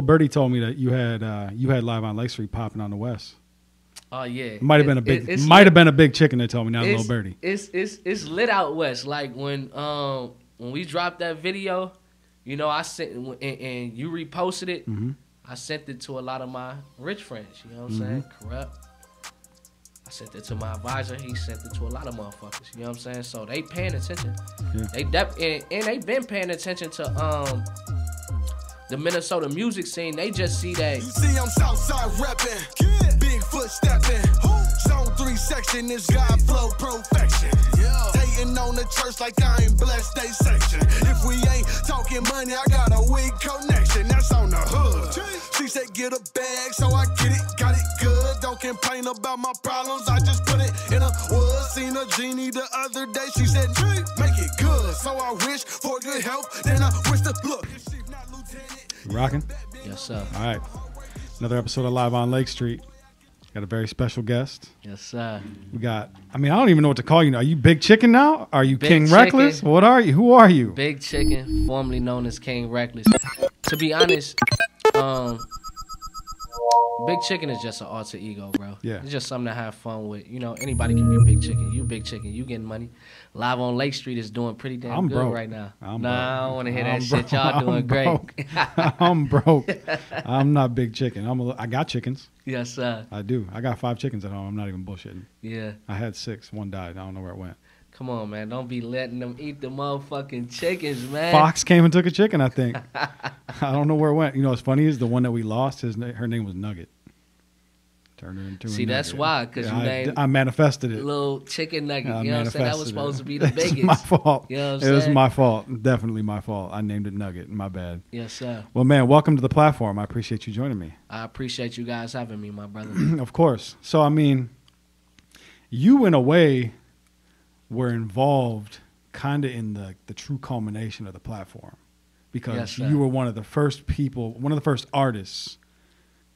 Birdie told me that you had Live on Lake Street popping on the West. Oh yeah, Might have been a big chicken. They told me, not a little birdie. It's lit out west. Like when we dropped that video, you know, I sent and you reposted it. Mm-hmm. I sent it to a lot of my rich friends. You know what I'm saying? Corrupt. I sent it to my advisor. He sent it to a lot of motherfuckers. You know what I'm saying? So they paying attention. Yeah. And they been paying attention to the Minnesota music scene. They just see that. You see, I'm Southside reppin', Bigfoot steppin'. Zone 3 section is God flow perfection. Hating on the church like I ain't blessed they section. If we ain't talking money, I got a weak connection. That's on the hood. She said get a bag, so I get it, got it good. Don't complain about my problems, I just put it in a wood. Seen a genie the other day, she said make it good. So I wish for good health, then I wish to look. Rocking? Yes, sir. All right. Another episode of Live on Lake Street. Got a very special guest. Yes, sir. We got, I mean, I don't even know what to call you now. Are you Big Chicken now? Are you Big King Chicken. Reckless? What are you? Who are you? Big Chicken, formerly known as King Reckless. To be honest, Big Chicken is just an alter ego, bro. Yeah. It's just something to have fun with. You know, anybody can be Big Chicken. You Big Chicken, you getting money. Live on Lake Street is doing pretty damn I'm good broke. right now. I'm nah, broke. I don't want to hear that I'm shit. broke. Y'all doing I'm great. broke. I'm broke. I'm not Big Chicken. I got chickens. Yes, sir. I do. I got 5 chickens at home. I'm not even bullshitting. Yeah. I had 6. 1 died. I don't know where it went. Come on, man. Don't be letting them eat the motherfucking chickens, man. Fox came and took a chicken, I think. I don't know where it went. You know what's funny is the one that we lost, her name was Nugget. Turned her into See, a that's nugget. why, because you named I manifested it. little chicken nugget. I You know what I'm saying? That was manifested supposed it. to be the It's biggest. my fault. You know what I'm It was saying? my fault. Definitely my fault. I named it Nugget. My bad. Yes, sir. Well, man, welcome to the platform. I appreciate you joining me. I appreciate you guys having me, my brother. Of course. So, I mean, you in a way were involved kind of in the true culmination of the platform because Yes, sir. you were one of the first people, one of the first artists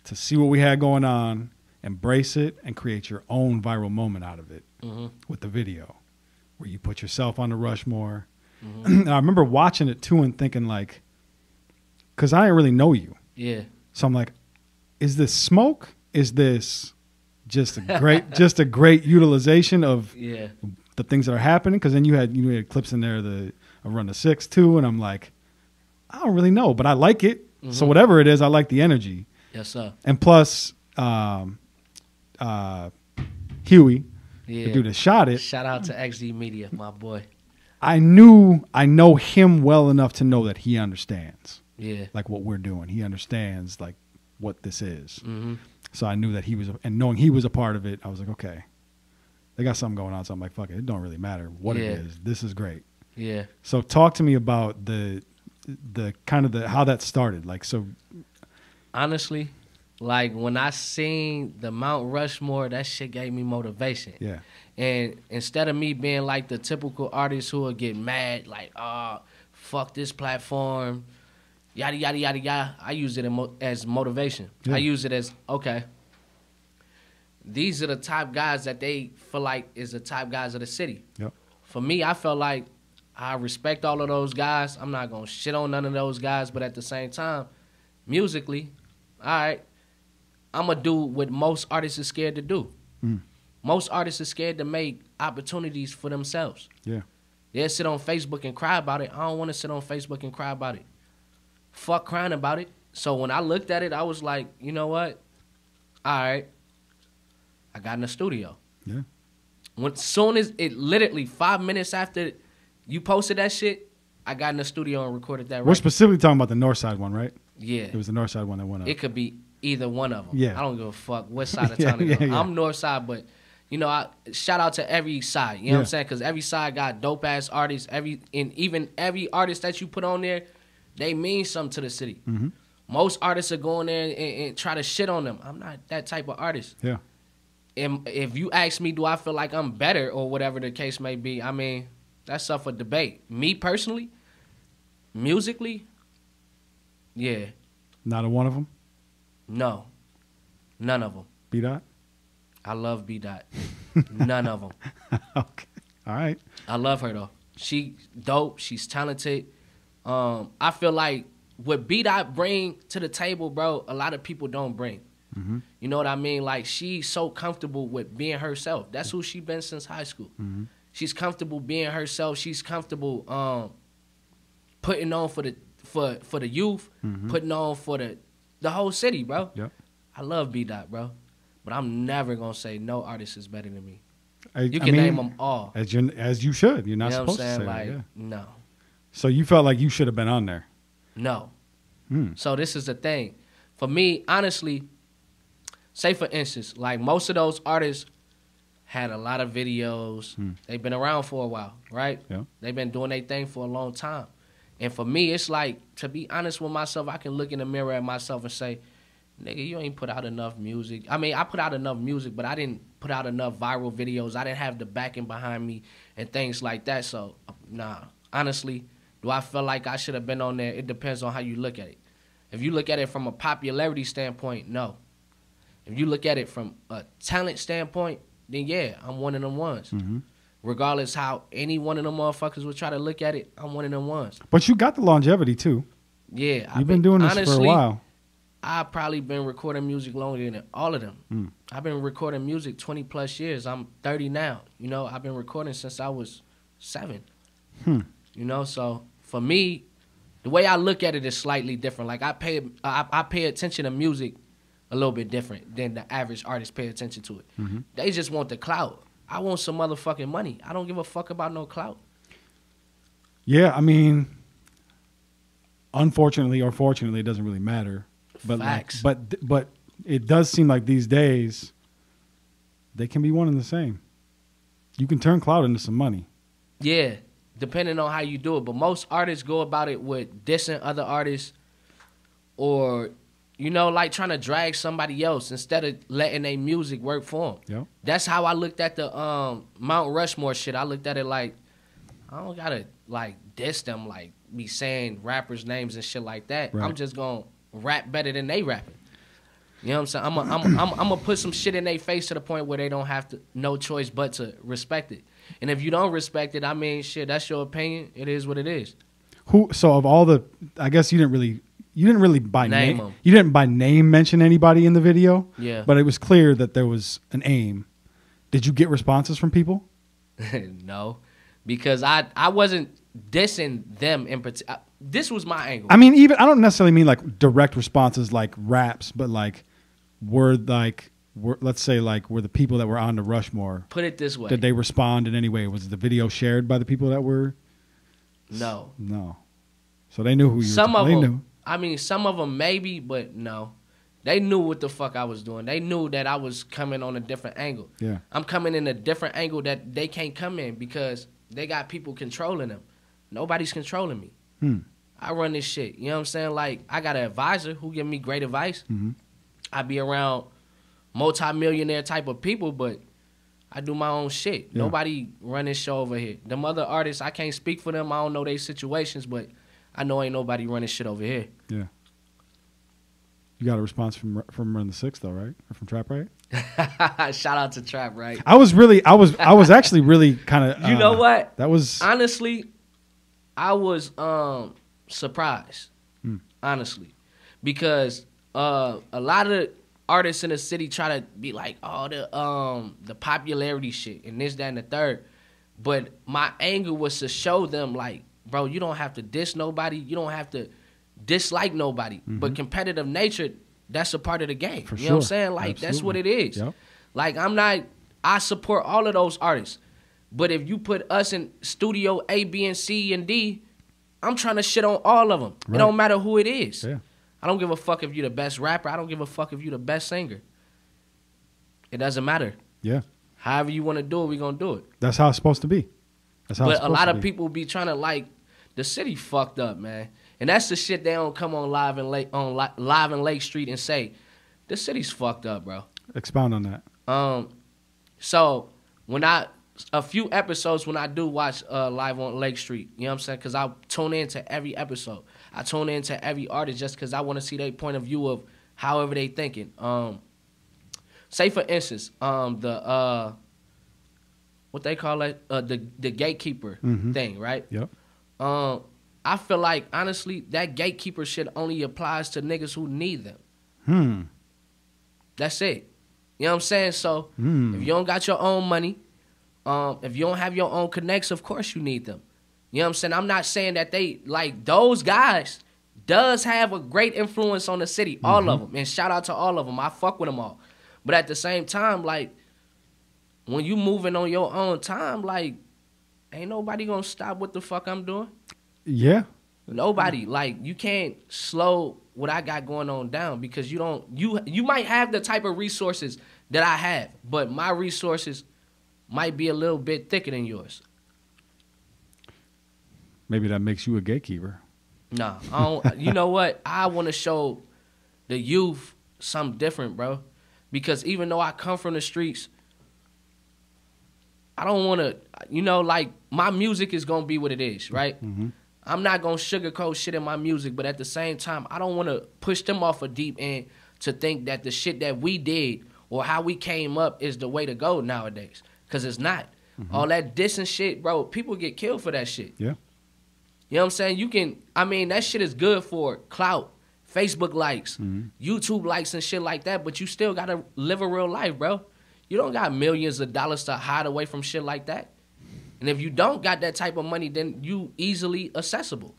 to see what we had going on, embrace it, and create your own viral moment out of it with the video where you put yourself on the Rushmore. And I remember watching it too and thinking like, because I didn't really know you. Yeah. So I'm like, is this smoke? Is this just a great utilization of Yeah. the things that are happening? Because then you had clips in there of Run the 6 too, and I'm like, I don't really know, but I like it. So whatever it is, I like the energy. Yes, sir. And plus, Huey, Yeah. the dude that shot it, Shout out to XD Media, my boy. I know him well enough to know that he understands Yeah. like what we're doing. He understands like what this is. Mm-hmm. So I knew that and knowing he was a part of it, I was like, okay, they got something going on. So I'm like, fuck it. It don't really matter what it is. This is great. Yeah. So talk to me about the kind of how that started. Like, so Honestly, like when I seen the Mount Rushmore, that shit gave me motivation. yeah, And instead of me being like the typical artist who will get mad, like, oh, fuck this platform, yada, yada, yada, yada, I use it as motivation. Yeah. I use it as, okay, these are the top guys that they feel like is the top guys of the city. yep, For me, I felt like I respect all of those guys. I'm not going to shit on none of those guys, but at the same time, musically, all right, I'm going to do what most artists are scared to do. Mm. Most artists are scared to make opportunities for themselves. yeah, They'll sit on Facebook and cry about it. I don't want to sit on Facebook and cry about it. Fuck crying about it. So when I looked at it, I was like, you know what? All right. I got in the studio. yeah. Soon as it literally 5 minutes after you posted that shit, I got in the studio and recorded that. We're specifically talking about the North Side one, right? Yeah. It was the North Side one that went up. It could be either one of them. Yeah. I don't give a fuck what side of Yeah, town it is. yeah. I'm North Side, but you know, shout out to every side. You know what I'm saying? Because every side got dope ass artists. And even every artist that you put on there, they mean something to the city. Mhm. Most artists are going there and try to shit on them. I'm not that type of artist. Yeah, And if you ask me, do I feel like I'm better or whatever the case may be, I mean, that's up for debate. Me personally, musically, yeah, not a one of them. no, none of them. B dot. I love B Dot. None of them. Okay, all right. I love her though. She dope. She's talented. I feel like what B-Dot bring to the table, bro, a lot of people don't bring. Mm-hmm. You know what I mean? Like, she's so comfortable with being herself. That's who she been since high school. Mm-hmm. She's comfortable being herself. She's comfortable putting on for the youth, Mm-hmm. putting on for the whole city, bro. Yep. I love B-Dot, bro. But I'm never going to say no artist is better than me. I You can mean, name them all. as you should. You're not You know what I'm supposed to saying? say Like, that. Yeah. no. So you felt like you should have been on there. No. Hmm. So this is the thing. For me, honestly, say for instance, like most of those artists had a lot of videos. They've been around for a while, right? Yeah. They've been doing their thing for a long time. And for me, it's like, to be honest with myself, I can look in the mirror at myself and say, nigga, you ain't put out enough music. I mean, I put out enough music, but I didn't put out enough viral videos. I didn't have the backing behind me and things like that. So, nah, honestly, do I feel like I should have been on there? It depends on how you look at it. If you look at it from a popularity standpoint, no. If you look at it from a talent standpoint, then yeah, I'm one of them ones. Mm-hmm. Regardless how any one of them motherfuckers would try to look at it, I'm one of them ones. But you got the longevity too. Yeah. You've been doing this for a honestly, while. I've probably been recording music longer than all of them. Mm. I've been recording music 20 plus years. I'm 30 now. You know, I've been recording since I was 7. Hmm. You know, so for me, the way I look at it is slightly different. Like I pay attention to music a little bit different than the average artist pay attention to it. Mm-hmm. They just want the clout. I want some motherfucking money. I don't give a fuck about no clout. Yeah, I mean, unfortunately or fortunately, it doesn't really matter. But Facts. But it does seem like these days they can be one and the same. You can turn clout into some money. Yeah, depending on how you do it. But most artists go about it with dissing other artists or, you know, like trying to drag somebody else instead of letting their music work for them. Yep. That's how I looked at the Mount Rushmore shit. I looked at it like, I don't gotta like diss them, like be saying rappers' names and shit like that. Right. I'm just gonna rap better than they rapping. You know what I'm saying? I'm gonna put some shit in their face to the point where they don't have to no choice but to respect it. And if you don't respect it, I mean, shit, that's your opinion. It is what it is. So of all the, I guess you didn't really by Name name. 'em. You didn't by name mention anybody in the video. Yeah. But it was clear that there was an aim. Did you get responses from people? No, because I wasn't dissing them in particular. This was my angle. I mean, even I don't necessarily mean like direct responses like raps, but like let's say like were the people that were on the Rushmore. Put it this way. Did they respond in any way? Was the video shared by the people that were? No. No. So they knew who you Some were. of They them. knew. I mean, some of them maybe, but no. They knew what the fuck I was doing. They knew that I was coming on a different angle. Yeah. I'm coming in a different angle that they can't come in because they got people controlling them. Nobody's controlling me. Hmm. I run this shit. You know what I'm saying? Like, I got an advisor who give me great advice. Mm-hmm. I be around multi-millionaire type of people, but I do my own shit. Yeah. Nobody run this show over here. Them other artists, I can't speak for them. I don't know their situations, but I know ain't nobody running shit over here. Yeah. You got a response from Run the Six though, right? Or from Trap Right? Shout out to Trap Right. I was actually really kind of. You know what? That was Honestly, I was surprised. Honestly, because a lot of artists in the city try to be like, oh, the popularity shit and this, that, and the third. But my angle was to show them like, bro, you don't have to diss nobody. You don't have to dislike nobody. But competitive nature, that's a part of the game. For You know what I'm sure. saying? Like, that's what it Absolutely. is. Yep. Like, I support all of those artists. But if you put us in studio A, B, and C, and D, I'm trying to shit on all of them. Right. It don't matter who it is. Yeah. I don't give a fuck if you're the best rapper. I don't give a fuck if you're the best singer. It doesn't matter. Yeah. However you want to do it, we going to do it. That's how it's supposed to be. That's how it's But a supposed lot to of be. people be trying to like, the city fucked up, man. And that's the shit they don't come on live in Lake Street and say, the city's fucked up, bro. Expound on that. So when a few episodes when I do watch live on Lake Street, you know what I'm saying? Because I tune into every episode. I tune into every artist just because I want to see their point of view of however they thinking. Say for instance, the what they call it, the gatekeeper thing, right? Yep. I I feel like, honestly, that gatekeeper shit only applies to niggas who need them. That's it. You know what I'm saying? So if you don't got your own money, if you don't have your own connects, of course you need them. You know what I'm saying? I'm not saying that they, like, those guys does have a great influence on the city, all of them. And shout out to all of them. I fuck with them all. But at the same time, like, when you moving on your own time, like, ain't nobody gonna stop what the fuck I'm doing. Yeah. Nobody. Like, you can't slow what I got going on down because you don't, you might have the type of resources that I have, but my resources might be a little bit thicker than yours. Maybe that makes you a gatekeeper. Nah, I don't, you know what? I want to show the youth something different, bro. Because even though I come from the streets, I don't want to, you know, like, my music is going to be what it is, right? I'm not going to sugarcoat shit in my music, but at the same time, I don't want to push them off a deep end to think that the shit that we did or how we came up is the way to go nowadays. Because it's not. All that dissing shit, bro, people get killed for that shit. Yeah. You know what I'm saying? You can, I mean, that shit is good for clout, Facebook likes, YouTube likes and shit like that, but you still got to live a real life, bro. You don't got millions of dollars to hide away from shit like that. And if you don't got that type of money, then you easily accessible.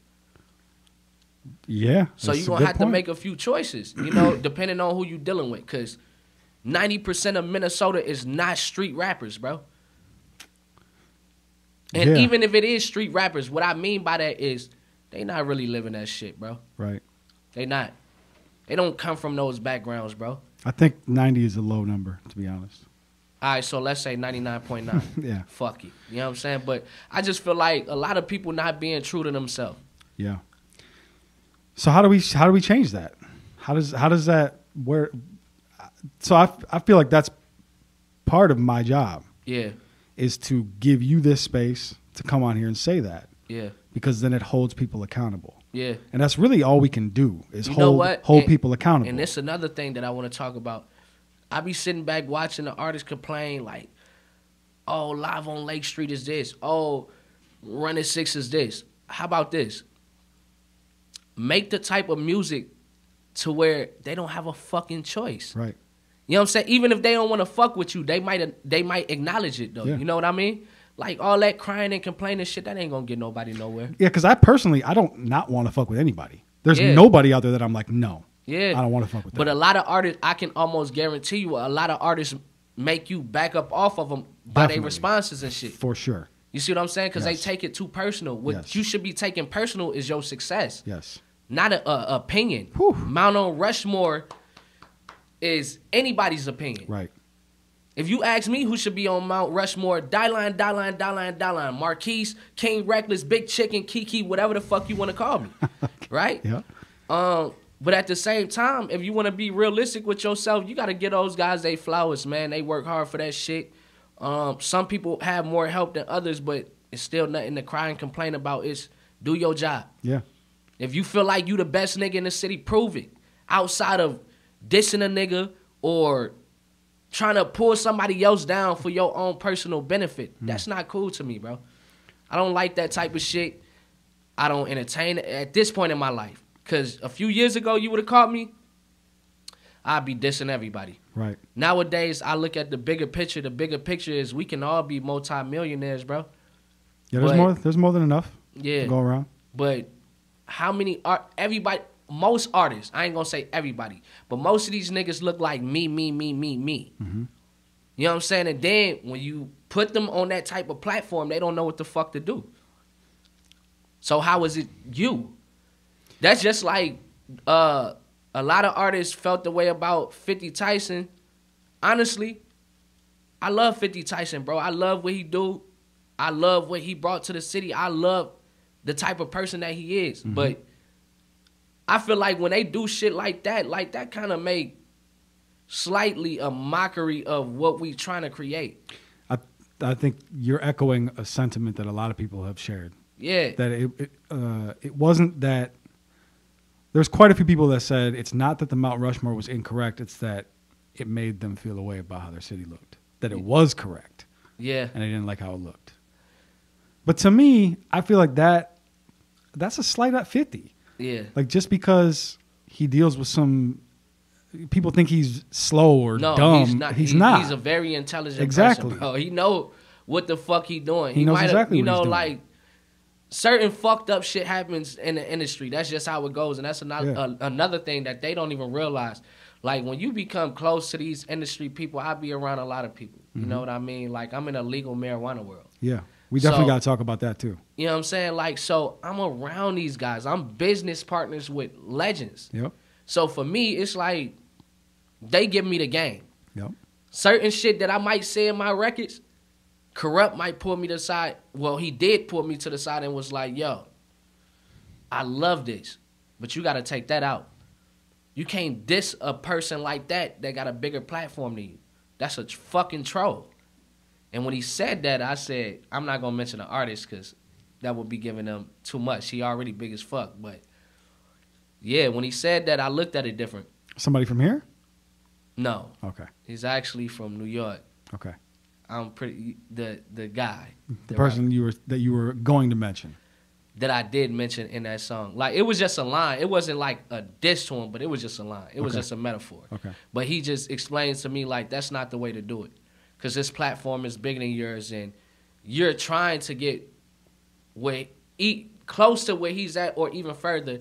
Yeah. So you're going to have to make a few choices, you know, depending on who you dealing with, because 90% of Minnesota is not street rappers, bro. And even if it is street rappers, what I mean by that is they not really living that shit, bro. Right. They not. They don't come from those backgrounds, bro. I think 90 is a low number, to be honest. All right, so let's say 99.9. Yeah. Fuck it. You know what I'm saying? But I just feel like a lot of people not being true to themselves. Yeah. So how do we change that? How does that where? So I feel like that's part of my job. Yeah. Is to give you this space to come on here and say that. Yeah. Because then it holds people accountable. Yeah. And that's really all we can do is You know hold people accountable. And that's another thing that I want to talk about. I be sitting back watching the artists complain like, oh, Live on Lake Street is this. Oh, Running 6 is this. How about this? Make the type of music to where they don't have a fucking choice. Right. You know what I'm saying? Even if they don't want to fuck with you, they might acknowledge it, though. Yeah. You know what I mean? Like, all that crying and complaining shit, that ain't going to get nobody nowhere. Yeah, because I don't not want to fuck with anybody. There's nobody out there that I'm like, no. Yeah. I don't want to fuck with them. But a lot of artists, I can almost guarantee you, a lot of artists make you back up off of them by their responses and shit. For sure. You see what I'm saying? Because Yes. they take it too personal. What Yes. you should be taking personal is your success. Yes. Not an opinion. Whew. Mount on Rushmore is anybody's opinion. Right. If you ask me who should be on Mount Rushmore, Dylan, Marquise, King Reckless, Big Chicken, Kiki, whatever the fuck you want to call me. Right? Yeah. But at the same time, if you want to be realistic with yourself, you got to give those guys their flowers, man. They work hard for that shit. Some people have more help than others, but it's still nothing to cry and complain about. It's do your job. Yeah. If you feel like you the best nigga in the city, prove it. Outside of dissing a nigga or trying to pull somebody else down for your own personal benefit. That's not cool to me, bro. I don't like that type of shit. I don't entertain it at this point in my life. Because a few years ago, you would have caught me, I'd be dissing everybody. Right. Nowadays, I look at the bigger picture. The bigger picture is we can all be multi-millionaires, bro. Yeah, there's more than enough Yeah. to go around. But how many most artists, I ain't gonna say everybody, but most of these niggas look like me. Mm-hmm. You know what I'm saying? And then when you put them on that type of platform, they don't know what the fuck to do. So how is it you? That's just like a lot of artists felt the way about 50 Tyson. Honestly, I love 50 Tyson, bro. I love what he do. I love what he brought to the city. I love the type of person that he is. Mm-hmm. But I feel like when they do shit like that kind of make slightly a mockery of what we trying to create. I think you're echoing a sentiment that a lot of people have shared. Yeah. That it wasn't that. There's quite a few people that said it's not that the Mount Rushmore was incorrect. It's that it made them feel a way about how their city looked. That it was correct. Yeah. And they didn't like how it looked. But to me, I feel like that that's a slight at 50. Yeah. Like, just because he deals with some people think he's slow or No, dumb. he's not. He's not. He's a very intelligent Exactly. person, bro. He know what the fuck he doing. He knows might have, exactly you what he's know, doing. like certain fucked up shit happens in the industry. That's just how it goes, and that's another thing that they don't even realize. Like, when you become close to these industry people, I be around a lot of people. You know what I mean? Like, I'm in a legal marijuana world. Yeah. We definitely So- got to talk about that too. You know what I'm saying? Like, so I'm around these guys. I'm business partners with legends. Yep. So for me, it's like they give me the game. Yep. Certain shit that I might say in my records, Corrupt might pull me to the side. Well, he did pull me to the side and was like, yo, I love this, but you got to take that out. You can't diss a person like that got a bigger platform than you. That's a fucking troll. And when he said that, I said, I'm not going to mention the artist because that would be giving them too much. He already big as fuck. But, yeah, when he said that, I looked at it different. Somebody from here? No. Okay. He's actually from New York. Okay. I'm pretty the guy, The person that you were going to mention. that I did mention in that song. Like, it was just a line. It wasn't like a diss to him, but it was just a line. It was Okay. just a metaphor. Okay. But he just explains to me, like, that's not the way to do it. Because this platform is bigger than yours, and you're trying to get close to where he's at or even further.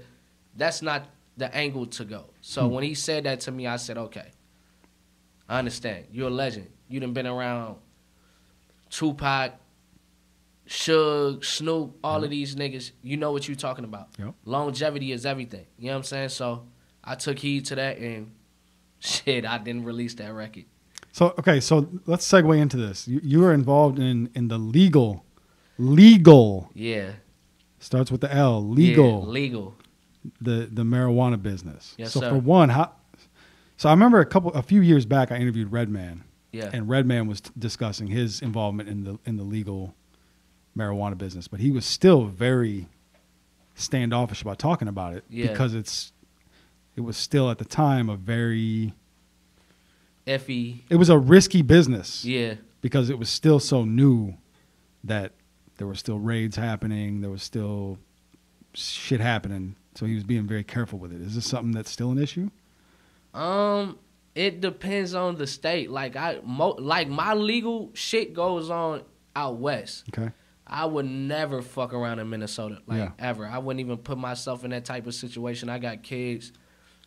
That's not the angle to go. So when he said that to me, I said, okay, I understand. You're a legend. You done been around Tupac, Suge, Snoop, all of these niggas. You know what you're talking about. Yep. Longevity is everything. You know what I'm saying? So I took heed to that, and shit, I didn't release that record. So, okay, so let's segue into this. You were involved in the legal, Yeah. starts with the L, legal, Yeah, legal. the marijuana business. Yes, so sir. for one, so I remember a few years back, I interviewed Redman. Yeah. And Redman was discussing his involvement in the legal marijuana business, but he was still very standoffish about talking about it because it was still at the time a very Effie. it was a risky business Yeah. because it was still so new that there were still raids happening, there was still shit happening, so he was being very careful with it. Is this something that's still an issue? It depends on the state. Like my legal shit goes on out west. Okay. I would never fuck around in Minnesota, like Yeah. ever. I wouldn't even put myself in that type of situation. I got kids,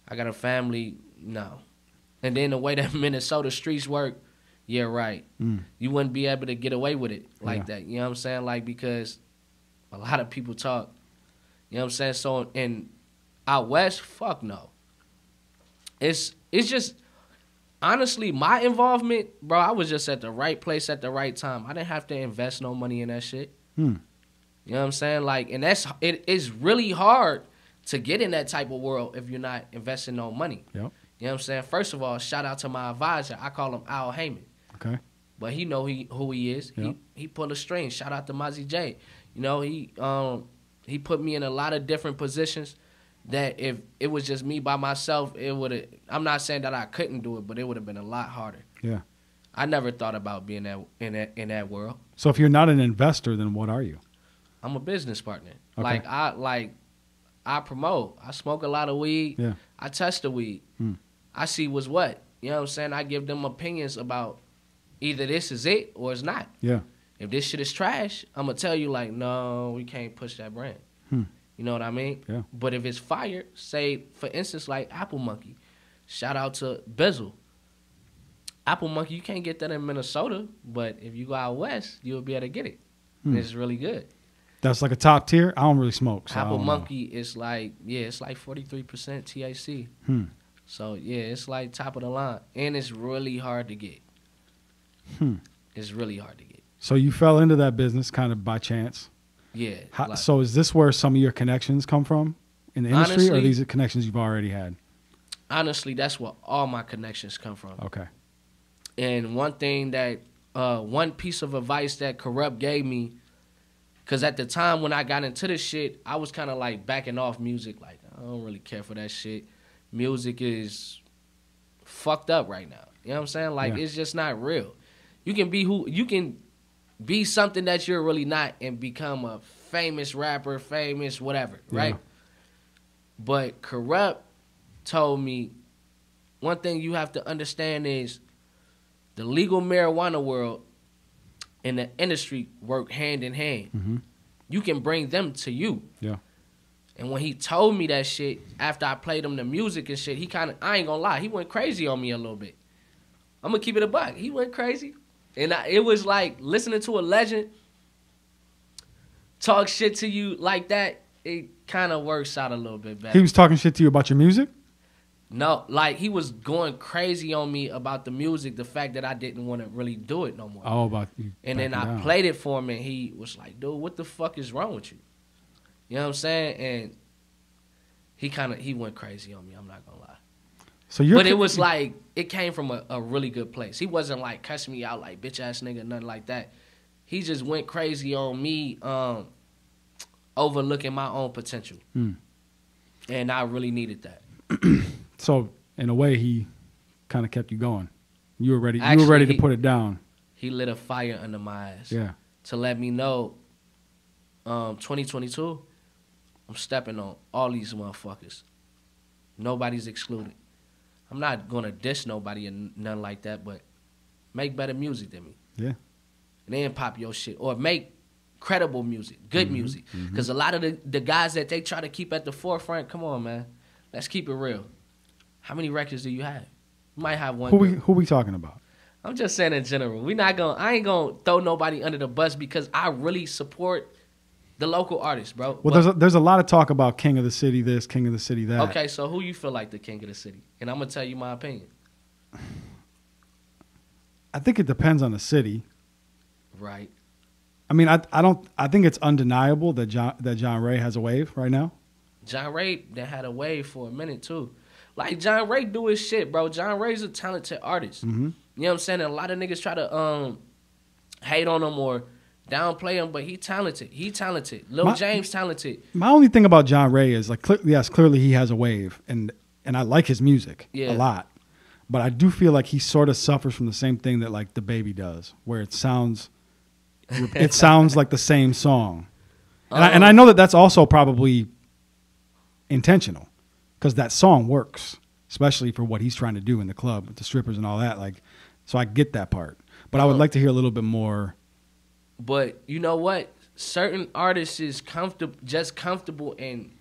I got a family. No. And then the way that Minnesota streets work, yeah, right. You wouldn't be able to get away with it like that. You know what I'm saying? Like, because a lot of people talk. You know what I'm saying? So in out west, fuck no. It's just honestly my involvement, bro. I was just at the right place at the right time. I didn't have to invest no money in that shit. You know what I'm saying? Like, and it is really hard to get in that type of world if you're not investing no money. Yep. You know what I'm saying? First of all, shout out to my advisor. I call him Al Heyman. Okay. But he know who he is. Yep. He pulled a string. Shout out to Mozzie J. You know, he put me in a lot of different positions that if it was just me by myself, it would have. I'm not saying that I couldn't do it, but it would have been a lot harder. Yeah. I never thought about being in that world. So if you're not an investor, then what are you? I'm a business partner. Okay. I promote. I smoke a lot of weed. Yeah. I test the weed. I see what's what. You know what I'm saying? I give them opinions about either this is it or it's not. Yeah. If this shit is trash, I'm going to tell you, like, no, we can't push that brand. You know what I mean? Yeah. But if it's fire, say, for instance, like Apple Monkey. Shout out to Bezel. Apple Monkey, you can't get that in Minnesota, but if you go out west, you'll be able to get it. And it's really good. That's like a top tier. I don't really smoke. So I Apple don't know. Monkey is like, it's like 43% THC. So, it's like top of the line. And it's really hard to get. It's really hard to get. So you fell into that business kind of by chance. Yeah. like- So is this where some of your connections come from in the industry, or Honestly- these are connections you've already had? honestly, that's where all my connections come from. Okay. And one thing that, one piece of advice that Corrupt gave me, because at the time when I got into this shit, I was kind of like backing off music. Like, I don't really care for that shit. Music is fucked up right now. You know what I'm saying? Like, Yeah. it's just not real. You can be something that you're really not and become a famous rapper, famous whatever, right? Yeah. But Corrupt told me one thing you have to understand is the legal marijuana world and the industry work hand in hand. Mm-hmm. You can bring them to you. Yeah. And when he told me that shit, after I played him the music and shit, he kind of, I ain't gonna lie, he went crazy on me a little bit. I'm gonna keep it a buck. He went crazy. And it was like listening to a legend talk shit to you like that, it kind of works out a little bit better. He was talking shit to you about your music? No, like he was going crazy on me about the music, the fact that I didn't want to really do it no more. Oh, about you. And then I played it for him, and he was like, dude, what the fuck is wrong with you? You know what I'm saying? And he went crazy on me, I'm not gonna lie. So you're But it was like, it came from a really good place. He wasn't like cussing me out like bitch ass nigga, nothing like that. He just went crazy on me, overlooking my own potential. And I really needed that. So in a way, he kind of kept you going. You were ready. Actually, you were ready to put it down. He lit a fire under my ass. Yeah. To let me know, 2022, I'm stepping on all these motherfuckers. Nobody's excluded. I'm not gonna diss nobody and nothing like that, but make better music than me. Yeah. And then pop your shit. Or make credible music, good music. Because a lot of the guys that they try to keep at the forefront, come on, man. Let's keep it real. How many records do you have? You might have one. Who we talking about? I'm just saying in general. I ain't gonna throw nobody under the bus because I really support the local artists, bro. Well, there's a lot of talk about King of the City this, King of the City that. Okay, so who you feel like the king of the city? And I'm gonna tell you my opinion. I think it depends on the city. Right. I mean, I think it's undeniable that John Ray has a wave right now. John Ray that had a wave for a minute too. Like John Ray do his shit, bro. John Ray's a talented artist. Mm-hmm. You know what I'm saying? And a lot of niggas try to hate on him or downplay him, but he talented. Lil James talented. My only thing about John Ray is like, yes, clearly he has a wave, and I like his music a lot, but I do feel like he sort of suffers from the same thing that like the Baby does, where it sounds like the same song, and I know that that's also probably intentional because that song works, especially for what he's trying to do in the club with the strippers and all that. Like, so I get that part, but I would like to hear a little bit more. But you know what? Certain artists is comfortable in,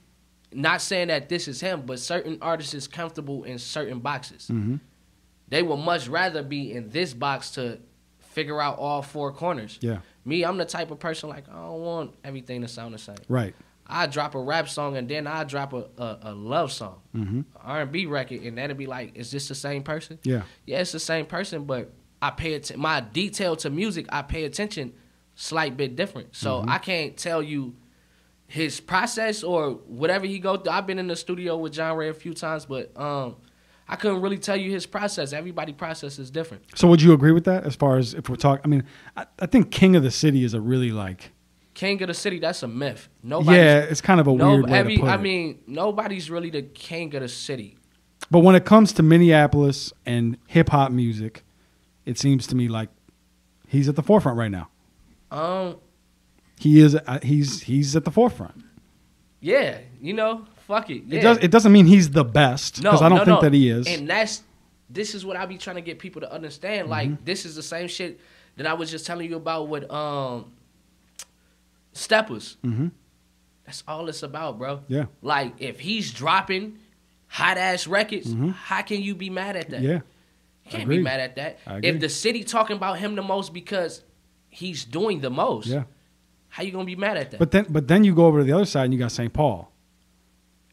not saying that this is him, but certain artists is comfortable in certain boxes. Mm-hmm. They would much rather be in this box to figure out all four corners. Yeah. Me, I'm the type of person like, I don't want everything to sound the same. Right. I drop a rap song and then I drop a love song, R&B record, and that'll be like, is this the same person? Yeah. Yeah, it's the same person, but I pay my detail to music, I pay attention slight bit different. So I can't tell you his process or whatever he go through. I've been in the studio with John Ray a few times, but I couldn't really tell you his process. Everybody's process is different. So would you agree with that as far as if we're talking? I mean, I think King of the City is a really like... King of the City, that's a myth. Yeah, it's kind of a weird way to put it. I mean, nobody's really the king of the city. But when it comes to Minneapolis and hip-hop music, it seems to me like he's at the forefront right now. He is. He's at the forefront. Yeah, you know, fuck it. Yeah. It doesn't mean he's the best because I don't think that he is. And this is what I be trying to get people to understand. Like this is the same shit that I was just telling you about with Steppers. That's all it's about, bro. Yeah. Like if he's dropping hot ass records, how can you be mad at that? Yeah. You can't be mad at that. If the city talking about him the most because he's doing the most. Yeah. How you gonna be mad at that? But then you go over to the other side and you got St. Paul,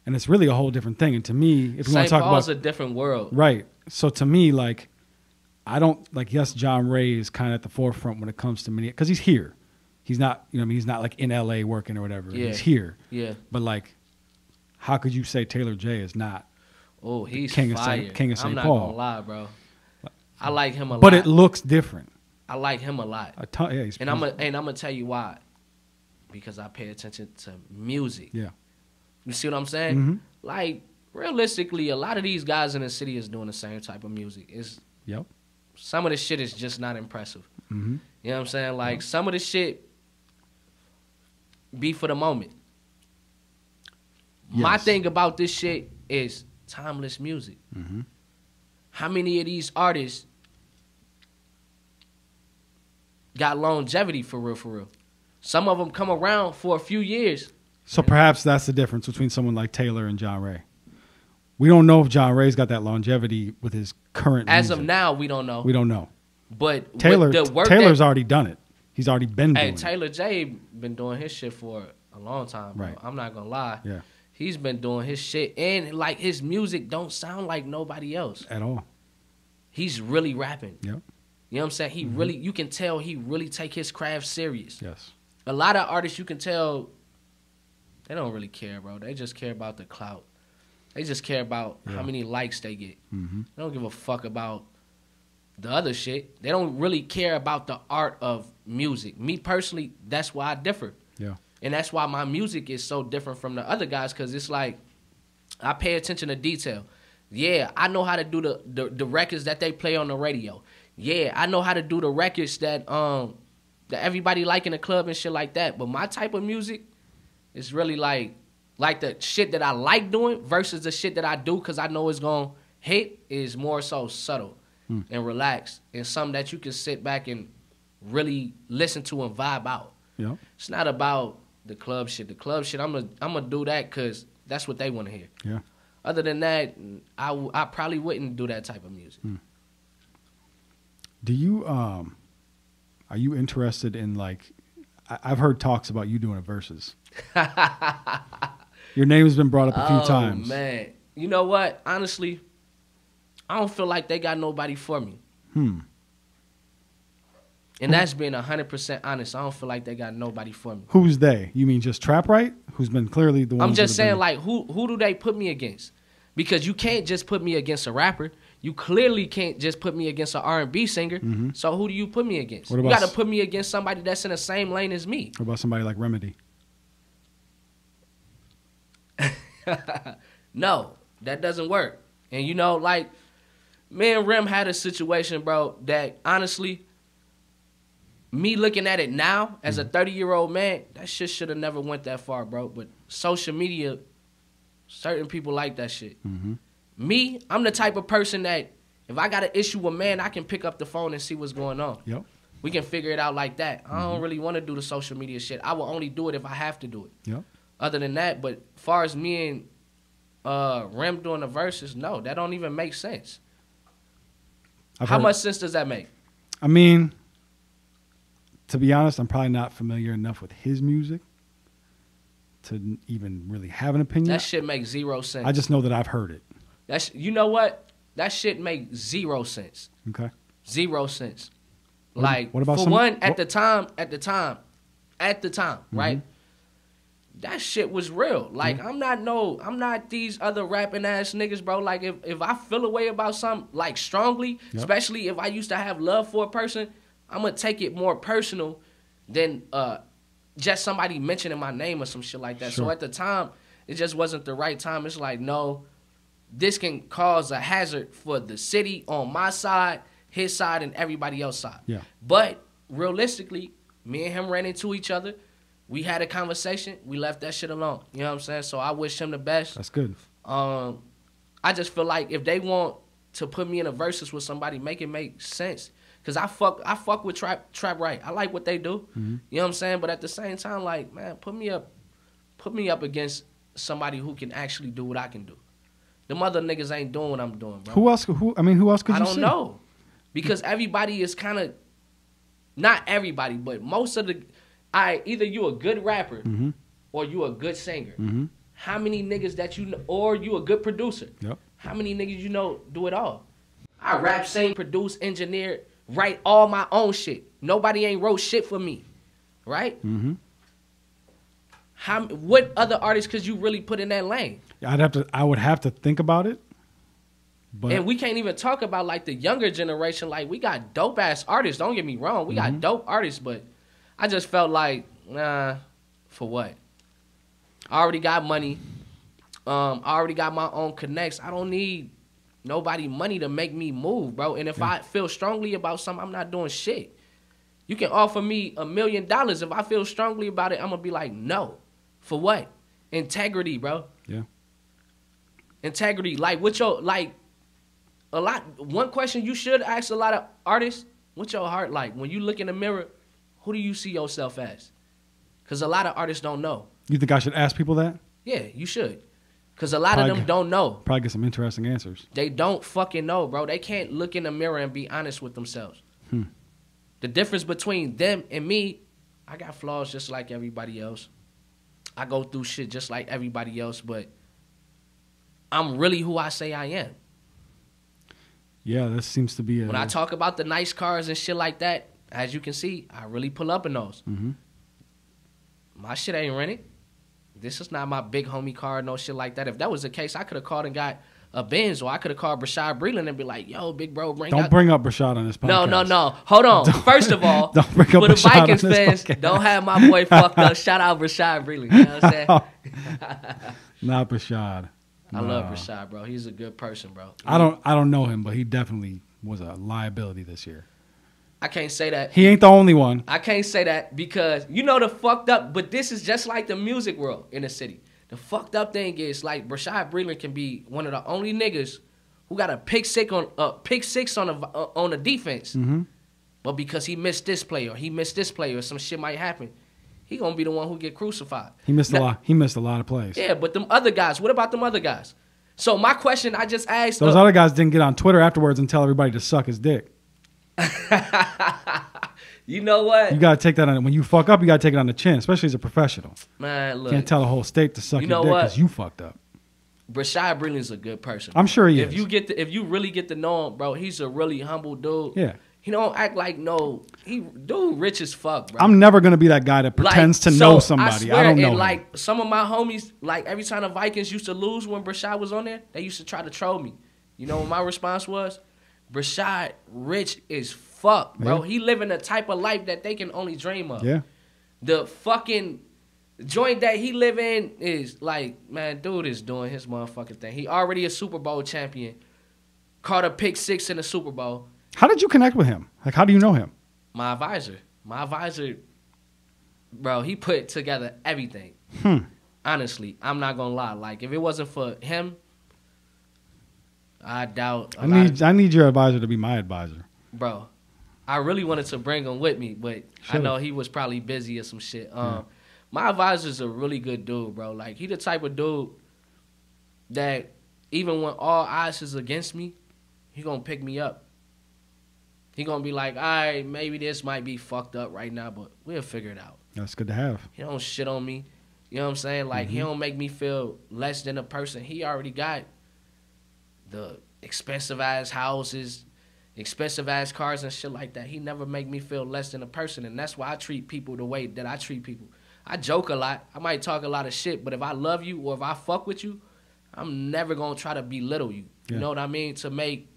and it's really a whole different thing. And to me, if you want to talk about St. Paul's a different world, right? So to me, like, I don't like. Yes, John Ray is kind of at the forefront when it comes to Minneapolis because he's here. He's not, you know, I mean, he's not like in L.A. working or whatever. Yeah. He's here. Yeah. But like, how could you say Taylor J is not? Oh, he's King fire. of St. Paul. I'm not gonna lie, bro. I like him a lot. But it looks different. I like him a lot. And I'm gonna tell you why. Because I pay attention to music. Yeah. You see what I'm saying? Like, realistically, a lot of these guys in the city is doing the same type of music. Some of the shit is just not impressive. You know what I'm saying? Like, some of the shit, be for the moment. My Yes. thing about this shit is timeless music. Mm-hmm. How many of these artists got longevity for real, for real? Some of them come around for a few years. So perhaps that's the difference between someone like Taylor and John Ray. We don't know if John Ray's got that longevity with his current As music. of now, we don't know. We don't know. But with Taylor, the work Taylor's that, already done it. He's already been doing hey, it. Taylor J been doing his shit for a long time, bro. Right. I'm not gonna lie. Yeah, He's been doing his shit, and like his music don't sound like nobody else. at all. He's really rapping. Yep. You know what I'm saying? He really, you can tell he really take his craft serious. Yes. A lot of artists, you can tell, they don't really care, bro. They just care about the clout. They just care about how many likes they get. Mm-hmm. They don't give a fuck about the other shit. They don't really care about the art of music. Me personally, that's why I differ. Yeah. And that's why my music is so different from the other guys, because it's like I pay attention to detail. Yeah, I know how to do the records that they play on the radio. Yeah, I know how to do the records that that everybody like in the club and shit like that. But my type of music is really like the shit that I like doing versus the shit that I do because I know it's gonna hit is more so subtle and relaxed and something that you can sit back and really listen to and vibe out. Yep. It's not about the club shit. The club shit, I'm gonna do that because that's what they want to hear. Yeah. Other than that, I probably wouldn't do that type of music. Do you are you interested in like? I've heard talks about you doing a versus. Your name has been brought up a few times. Oh man, you know what? Honestly, I don't feel like they got nobody for me. And that's being 100% honest. I don't feel like they got nobody for me. Who's they? You mean just Trap Right? Who's been clearly the one? I'm just saying, like, who do they put me against? Because you can't just put me against a rapper. You clearly can't just put me against an R&B singer. So who do you put me against? What You about got to put me against somebody that's in the same lane as me. What about somebody like Remedy? No, that doesn't work. And you know, like, me and Rem had a situation, bro, that honestly, me looking at it now as a 30-year-old man, that shit should have never went that far, bro. But social media, certain people like that shit. Me, I'm the type of person that if I got an issue with man, I can pick up the phone and see what's going on. Yep. We can figure it out like that. I don't really want to do the social media shit. I will only do it if I have to do it. Yep. Other than that, but as far as me and Rem doing the verses, no, that don't even make sense. How much sense does that make? I mean, to be honest, I'm probably not familiar enough with his music to even really have an opinion. That shit makes 0 sense. I just know that I've heard it. That's, you know what? That shit makes 0 sense. Okay. 0 sense. What- Like, what about for some- one, at what- the time, right? That shit was real. Like, I'm not these other rapping ass niggas, bro. Like, if I feel a way about something, like, strongly, especially if I used to have love for a person, I'm gonna take it more personal than just somebody mentioning my name or some shit like that. So Sure. at the time, it just wasn't the right time. It's like, no, this can cause a hazard for the city on my side, his side, and everybody else's side. Yeah. But realistically, me and him ran into each other. We had a conversation. We left that shit alone. You know what I'm saying? So I wish him the best. That's good. I just feel like if they want to put me in a versus with somebody, make it make sense. Cause I fuck with Trap Right. I like what they do. You know what I'm saying? But at the same time, like, man, put me up against somebody who can actually do what I can do. Them other niggas ain't doing what I'm doing, bro. Who else could you I don't see? know. Because everybody is kind of, not everybody, but most of the, either you a good rapper or you a good singer. How many niggas that you know, or you a good producer? Yep. How many niggas you know do it all? I rap, sing, produce, engineer, write all my own shit. Nobody ain't wrote shit for me, right? What other artists could you really put in that lane? I would have to think about it. But And we can't even talk about like the younger generation. Like, we got dope ass artists. Don't get me wrong. We got dope artists, but I just felt like, nah, for what? I already got money. I already got my own connects. I don't need nobody money to make me move, bro. And if I feel strongly about something, I'm not doing shit. You can offer me $1 million. If I feel strongly about it, I'm gonna be like, no. For what? Integrity, bro. Yeah. Integrity. Like, what your, like, one question you should ask a lot of artists, what's your heart like? When you look in the mirror, who do you see yourself as? Because a lot of artists don't know. You think I should ask people that? Yeah, you should. Because a lot of them don't know. Probably get some interesting answers. They don't fucking know, bro. They can't look in the mirror and be honest with themselves. The difference between them and me, I got flaws just like everybody else. I go through shit just like everybody else, but I'm really who I say I am. Yeah, this seems to be a... When I talk about the nice cars and shit like that, as you can see, I really pull up in those. Mm-hmm. My shit ain't rented. This is not my big homie car, no shit like that. If that was the case, I could have called and got a Benz, or I could have called Brashad Breland and be like, yo, big bro, Don't bring up Brashad on this podcast. No. Hold on. First of all, don't bring up for the Brashad Vikings on this fans, podcast. don't have my boy fucked up. Shout out Brashad Breland. You know what I'm saying? Not Brashad. I love Brashad, bro. He's a good person, bro. I don't know him, but he definitely was a liability this year. I can't say that. He ain't the only one. I can't say that because you know the fucked up, but this is just like the music world in the city. The fucked up thing is like Brashad Breland can be one of the only niggas who got a pick six on the defense, but because he missed this play or he missed this play or some shit might happen, he gonna be the one who get crucified. He missed a lot. He missed a lot of plays. Yeah, but them other guys. What about them other guys? So my question I just asked. Those other guys didn't get on Twitter afterwards and tell everybody to suck his dick. You know what? You gotta take that on. When you fuck up, you gotta take it on the chin, especially as a professional. Man, look. You can't tell the whole state to suck You your know dick what? because you fucked up. Brashad Breland's a good person. I'm sure he if is. If you really get to know him, bro, he's a really humble dude. Yeah. He don't act like dude rich as fuck, bro. I'm never gonna be that guy that pretends to know somebody. I don't know. And like some of my homies, like every time the Vikings used to lose when Brashad was on there, they used to try to troll me. You know what my response was? Brashad rich as fuck, bro. Yeah. He living the type of life that they can only dream of. Yeah. The fucking joint that he live in is like, man, dude is doing his motherfucking thing. He already a Super Bowl champion. Caught a pick six in the Super Bowl. How did you connect with him? Like, how do you know him? My advisor, bro, he put together everything. Honestly, I'm not gonna lie. Like, if it wasn't for him, I doubt. I need your advisor to be my advisor. Bro, I really wanted to bring him with me, but Should've. I know he was probably busy or some shit. My advisor's a really good dude, bro. Like, he the type of dude that even when all odds is against me, he gonna pick me up. He gonna be like, all right, maybe this might be fucked up right now, but we'll figure it out. That's good to have. He don't shit on me. You know what I'm saying? Like, he don't make me feel less than a person. He already got the expensive-ass houses, expensive-ass cars and shit like that. He never make me feel less than a person, and that's why I treat people the way that I treat people. I joke a lot. I might talk a lot of shit, but if I love you or if I fuck with you, I'm never gonna try to belittle you. You know what I mean? To make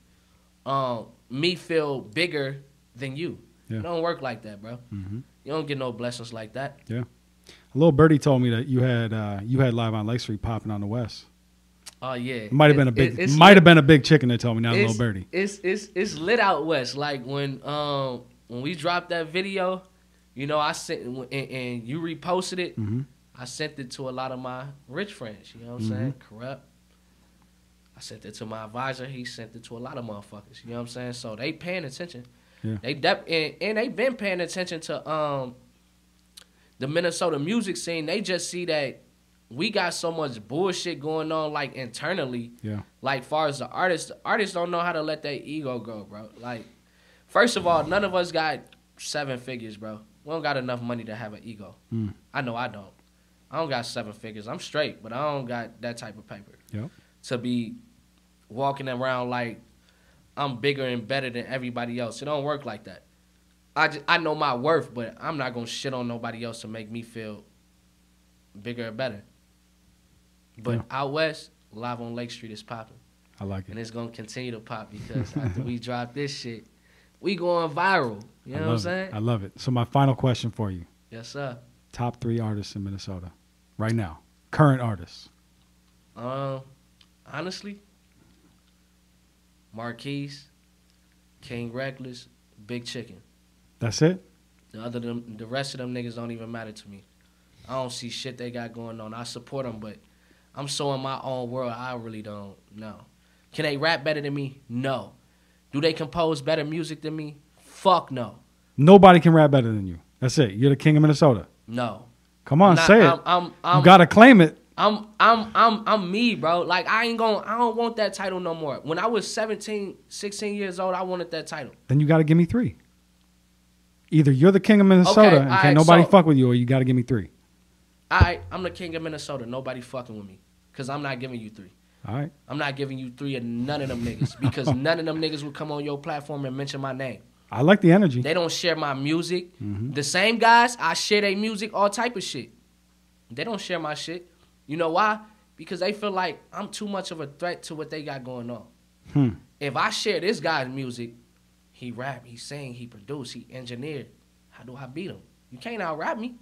me feel bigger than you. Yeah. It don't work like that, bro. Mm-hmm. You don't get no blessings like that. Yeah. A little birdie told me that you had Live on Lake Street popping on the West. Oh yeah. It might have been a big chicken that told me, not a little birdie. It's lit out west. Like when we dropped that video, you know, I sent and you reposted it. Mm-hmm. I sent it to a lot of my rich friends. You know what I'm saying? Corrupt. I sent it to my advisor. He sent it to a lot of motherfuckers. You know what I'm saying? So they paying attention. Yeah. And they been paying attention to the Minnesota music scene. They just see that we got so much bullshit going on, like, internally. Yeah. Like, far as the artists don't know how to let their ego go, bro. Like, first of all, none of us got 7 figures, bro. We don't got enough money to have an ego. I know I don't. I don't got 7 figures. I'm straight, but I don't got that type of paper. Yep. To be walking around like I'm bigger and better than everybody else. It don't work like that. I know my worth, but I'm not going to shit on nobody else to make me feel bigger or better. But out west, Live on Lake Street is popping. I like it. And it's going to continue to pop because after we drop this shit, we going viral. You know what I'm saying? I love it. So my final question for you. Yes, sir. Top 3 artists in Minnesota right now. Current artists. Honestly, Marquise, King Reckless, Big Chicken. That's it? The rest of them niggas don't even matter to me. I don't see shit they got going on. I support them, but I'm so in my own world, I really don't know. Can they rap better than me? No. Do they compose better music than me? Fuck no. Nobody can rap better than you. That's it. You're the king of Minnesota. No. Come on, say it. I'm you gotta claim it. I'm me, bro. Like I don't want that title no more. When I was 17, 16 years old, I wanted that title. Then you gotta give me 3. Either you're the king of Minnesota and can't nobody fuck with you, or you gotta give me 3. All right, I'm the king of Minnesota. Nobody fucking with me. Because I'm not giving you 3. All right. I'm not giving you 3 of none of them niggas. Because none of them niggas will come on your platform and mention my name. I like the energy. They don't share my music. Mm-hmm. The same guys, I share their music, all type of shit. They don't share my shit. You know why? Because they feel like I'm too much of a threat to what they got going on. If I share this guy's music, he rap, he sing, he produce, he engineered. How do I beat him? You can't out-rap me.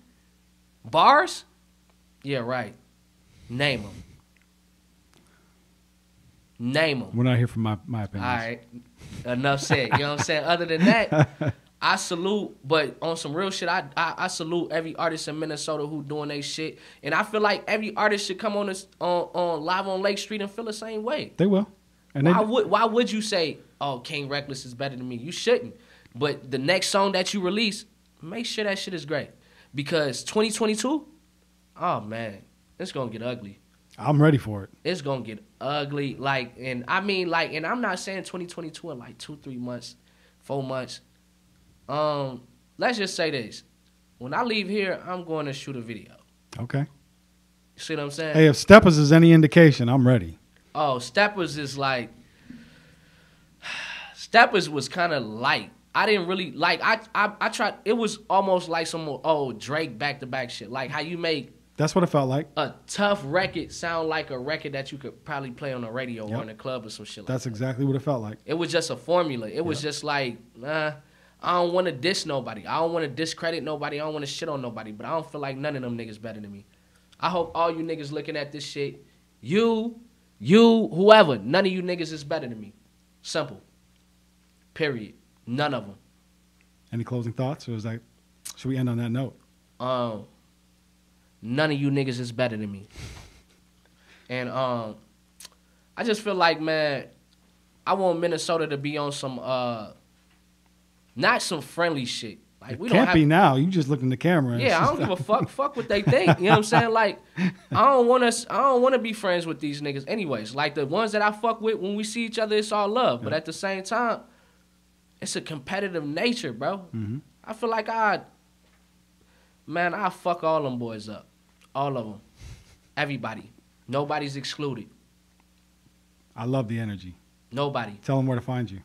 Bars? Yeah, right. Name them. Name them. We're not here for my opinions. All right. Enough said. You know what I'm saying? Other than that, I salute, but on some real shit, I salute every artist in Minnesota who doing they shit. And I feel like every artist should come on this on Live on Lake Street and feel the same way. They will. And why would you say, oh, King Reckless is better than me? You shouldn't. But the next song that you release, make sure that shit is great. Because 2022, oh man, it's gonna get ugly. I'm ready for it. It's gonna get ugly. And I'm not saying 2022 in like 2-3 months, 4 months. Let's just say this. When I leave here, I'm going to shoot a video. Okay. You see what I'm saying? Hey, if Steppers is any indication, I'm ready. Oh, Steppers is like... Steppers was kind of light. I didn't really... Like, I tried... It was almost like some Drake back-to-back shit. Like how you make... That's what it felt like. A tough record sound like a record that you could probably play on the radio or in a club or some shit like that. That's exactly what it felt like. It was just a formula. It was just like, I don't want to diss nobody. I don't want to discredit nobody. I don't want to shit on nobody. But I don't feel like none of them niggas better than me. I hope all you niggas looking at this shit, you, whoever, none of you niggas is better than me. Simple. Period. None of them. Any closing thoughts? Or is that, should we end on that note? None of you niggas is better than me. And I just feel like, man, I want Minnesota to be on some not some friendly shit. Like we can't be now. You just look in the camera. And yeah, I don't give a fuck. Fuck what they think. You know what I'm saying? Like, I don't want to be friends with these niggas. Anyways, like the ones that I fuck with, when we see each other, it's all love. But at the same time, it's a competitive nature, bro. Mm-hmm. I feel like I fuck all them boys up. All of them. Everybody. Nobody's excluded. I love the energy. Nobody. Tell them where to find you.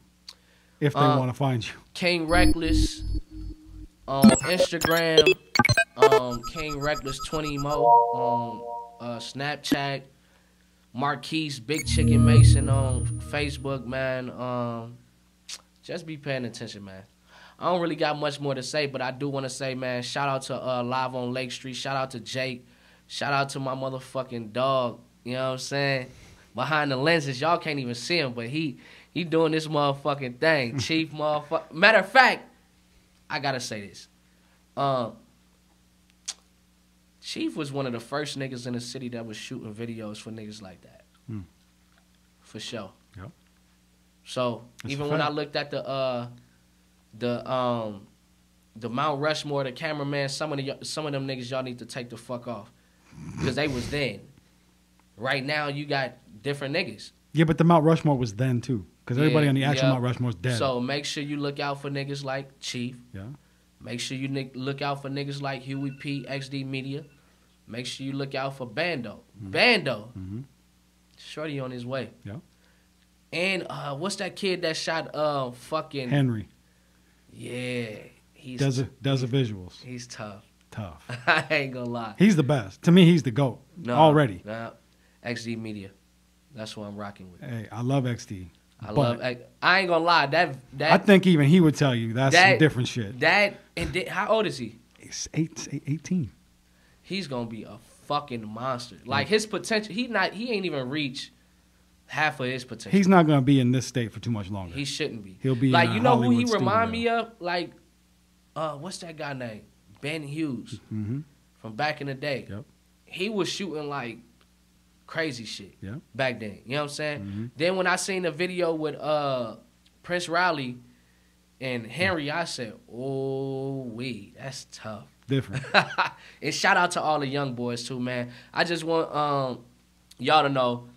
If they want to find you. King Reckless on Instagram. King Reckless 20 Mo on Snapchat. Marquise Big Chicken Mason on Facebook, man. Just be paying attention, man. I don't really got much more to say, but I do want to say, man, shout out to Live on Lake Street. Shout out to Jake. Shout out to my motherfucking dog. You know what I'm saying? Behind the lenses, y'all can't even see him, but he doing this motherfucking thing. Chief motherfucker. Matter of fact, I got to say this. Chief was one of the first niggas in the city that was shooting videos for niggas like that. For sure. Yep. So, even when I looked at the Mount Rushmore, the cameraman, some of them niggas y'all need to take the fuck off. Because they was then. Right now, you got different niggas. Yeah, but the Mount Rushmore was then, too. Because everybody on the actual Mount Rushmore is dead. So make sure you look out for niggas like Chief. Yeah. Make sure you look out for niggas like Huey P, XD Media. Make sure you look out for Bando. Bando. Shorty on his way. Yeah. And what's that kid that shot fucking... Henry. Yeah. He's Desert Visuals. He's tough. Tough. I ain't gonna lie. He's the best. To me, he's the GOAT. Already. No. XD Media. That's what I'm rocking with. Hey, I love XD. I ain't gonna lie. That I think even he would tell you that's some different shit. How old is he? He's 18. He's gonna be a fucking monster. Like his potential, he ain't even reached half of his potential. He's not gonna be in this state for too much longer. He shouldn't be. He'll be like, in you know Hollywood who he remind studio. me of? Like what's that guy name? Ben Hughes Mm-hmm. from back in the day. Yep. He was shooting like crazy shit Yep. back then. You know what I'm saying? Mm-hmm. Then when I seen the video with Prince Riley and Henry, I said, oh, that's tough. Different. And shout out to all the young boys too, man. I just want y'all to know,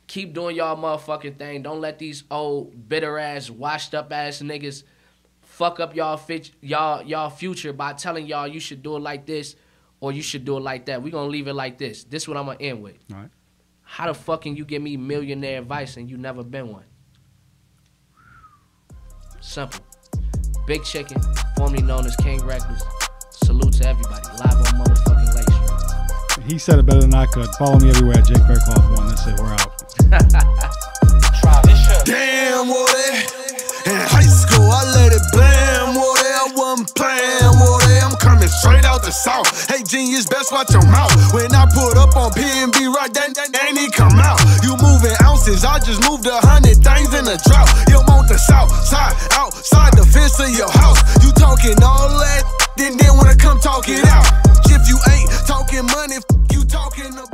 keep doing y'all motherfucking thing. Don't let these old bitter ass, washed up ass niggas fuck up y'all future by telling y'all you should do it like this or you should do it like that. We gonna leave it like this. This is what I'm gonna end with. All right. How the fuck can you give me millionaire advice and you never been one? Simple. Big Chicken, formerly known as King Reckless. Salute to everybody. Live on motherfucking Lake Street. He said it better than I could. Follow me everywhere at Jake Faircloth 1. That's it. We're out. Damn, what in high school, I let it blam, what I wasn't playing, what I'm coming straight out the south. Hey, genius, best watch your mouth. When I put up on PNB right, then ain't he come out. You moving ounces, I just moved 100 things in a drought. You want the south side, outside the fence of your house. You talking all that, then wanna come talk it out. If you ain't talking money, you talking about.